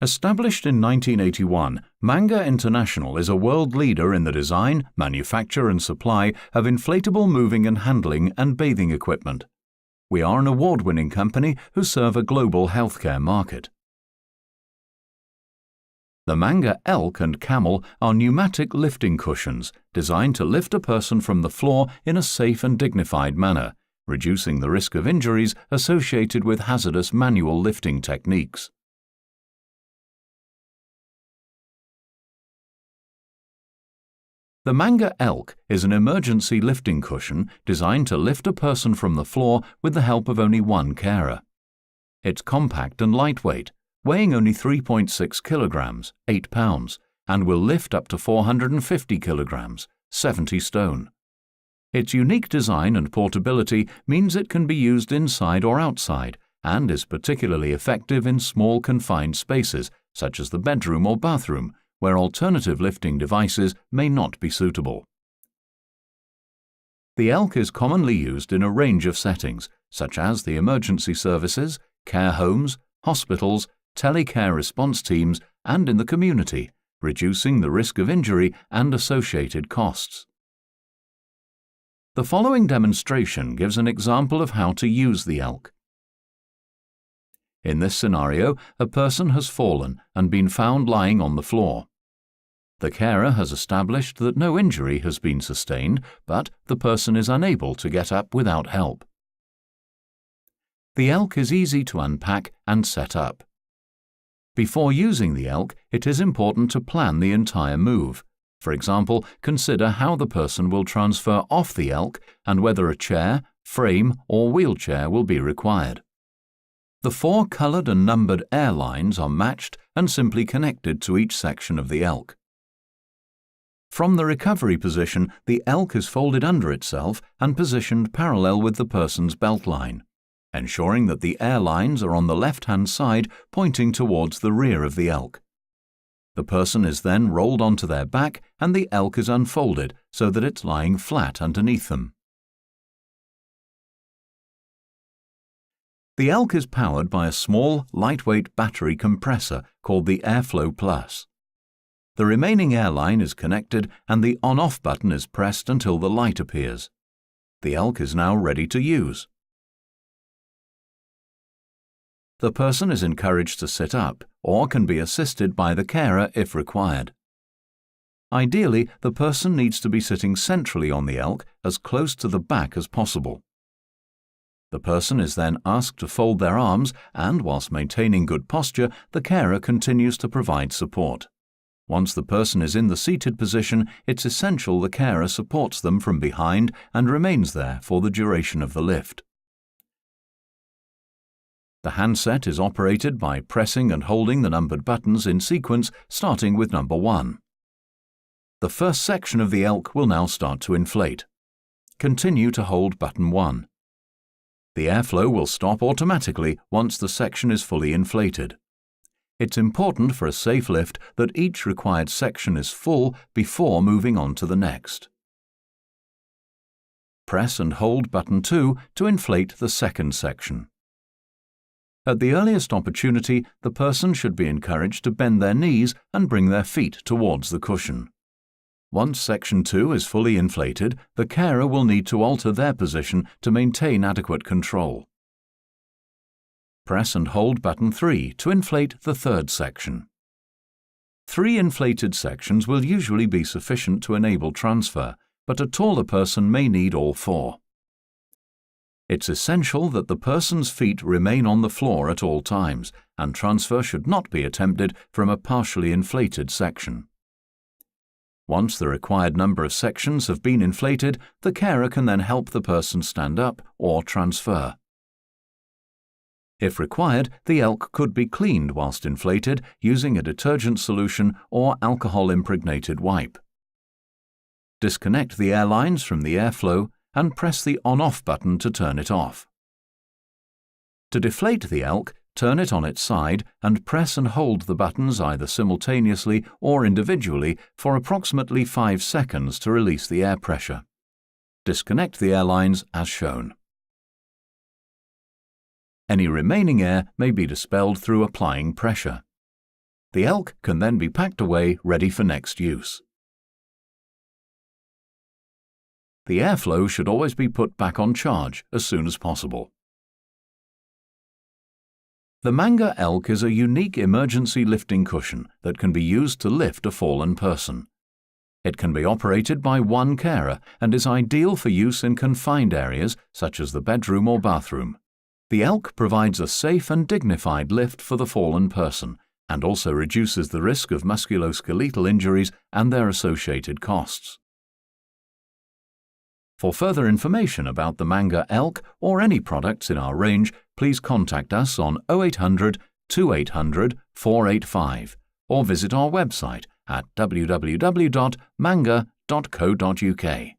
Established in 1981, Mangar International is a world leader in the design, manufacture and supply of inflatable moving and handling and bathing equipment. We are an award-winning company who serve a global healthcare market. The Mangar ELK and Camel are pneumatic lifting cushions designed to lift a person from the floor in a safe and dignified manner, reducing the risk of injuries associated with hazardous manual lifting techniques. The Mangar ELK is an emergency lifting cushion designed to lift a person from the floor with the help of only one carer. It's compact and lightweight, weighing only 3.6 kilograms, 8 pounds, and will lift up to 450 kilograms, 70 stone. Its unique design and portability means it can be used inside or outside and is particularly effective in small confined spaces such as the bedroom or bathroom, where alternative lifting devices may not be suitable. The ELK is commonly used in a range of settings, such as the emergency services, care homes, hospitals, telecare response teams, and in the community, reducing the risk of injury and associated costs. The following demonstration gives an example of how to use the ELK. In this scenario, a person has fallen and been found lying on the floor. The carer has established that no injury has been sustained, but the person is unable to get up without help. The ELK is easy to unpack and set up. Before using the ELK, it is important to plan the entire move. For example, consider how the person will transfer off the ELK and whether a chair, frame, or wheelchair will be required. The 4 coloured and numbered air lines are matched and simply connected to each section of the ELK. From the recovery position, the ELK is folded under itself and positioned parallel with the person's belt line, ensuring that the air lines are on the left-hand side pointing towards the rear of the ELK. The person is then rolled onto their back and the ELK is unfolded so that it's lying flat underneath them. The ELK is powered by a small, lightweight battery compressor called the Airflo Plus. The remaining airline is connected and the on-off button is pressed until the light appears. The ELK is now ready to use. The person is encouraged to sit up or can be assisted by the carer if required. Ideally, the person needs to be sitting centrally on the ELK as close to the back as possible. The person is then asked to fold their arms and, whilst maintaining good posture, the carer continues to provide support. Once the person is in the seated position, it's essential the carer supports them from behind and remains there for the duration of the lift. The handset is operated by pressing and holding the numbered buttons in sequence, starting with number 1. The first section of the ELK will now start to inflate. Continue to hold button 1. The airflow will stop automatically once the section is fully inflated. It's important for a safe lift that each required section is full before moving on to the next. Press and hold button 2 to inflate the second section. At the earliest opportunity, the person should be encouraged to bend their knees and bring their feet towards the cushion. Once section 2 is fully inflated, the carer will need to alter their position to maintain adequate control. Press and hold button 3 to inflate the third section. 3 inflated sections will usually be sufficient to enable transfer, but a taller person may need all 4. It's essential that the person's feet remain on the floor at all times, and transfer should not be attempted from a partially inflated section. Once the required number of sections have been inflated, the carer can then help the person stand up or transfer. If required, the ELK could be cleaned whilst inflated using a detergent solution or alcohol-impregnated wipe. Disconnect the air lines from the airflow and press the on-off button to turn it off. To deflate the ELK, turn it on its side and press and hold the buttons either simultaneously or individually for approximately 5 seconds to release the air pressure. Disconnect the air lines as shown. Any remaining air may be dispelled through applying pressure. The ELK can then be packed away ready for next use. The airflow should always be put back on charge as soon as possible. The Mangar ELK is a unique emergency lifting cushion that can be used to lift a fallen person. It can be operated by one carer and is ideal for use in confined areas such as the bedroom or bathroom. The ELK provides a safe and dignified lift for the fallen person and also reduces the risk of musculoskeletal injuries and their associated costs. For further information about the Mangar ELK or any products in our range, please contact us on 0800 2800 485 or visit our website at www.mangar.co.uk.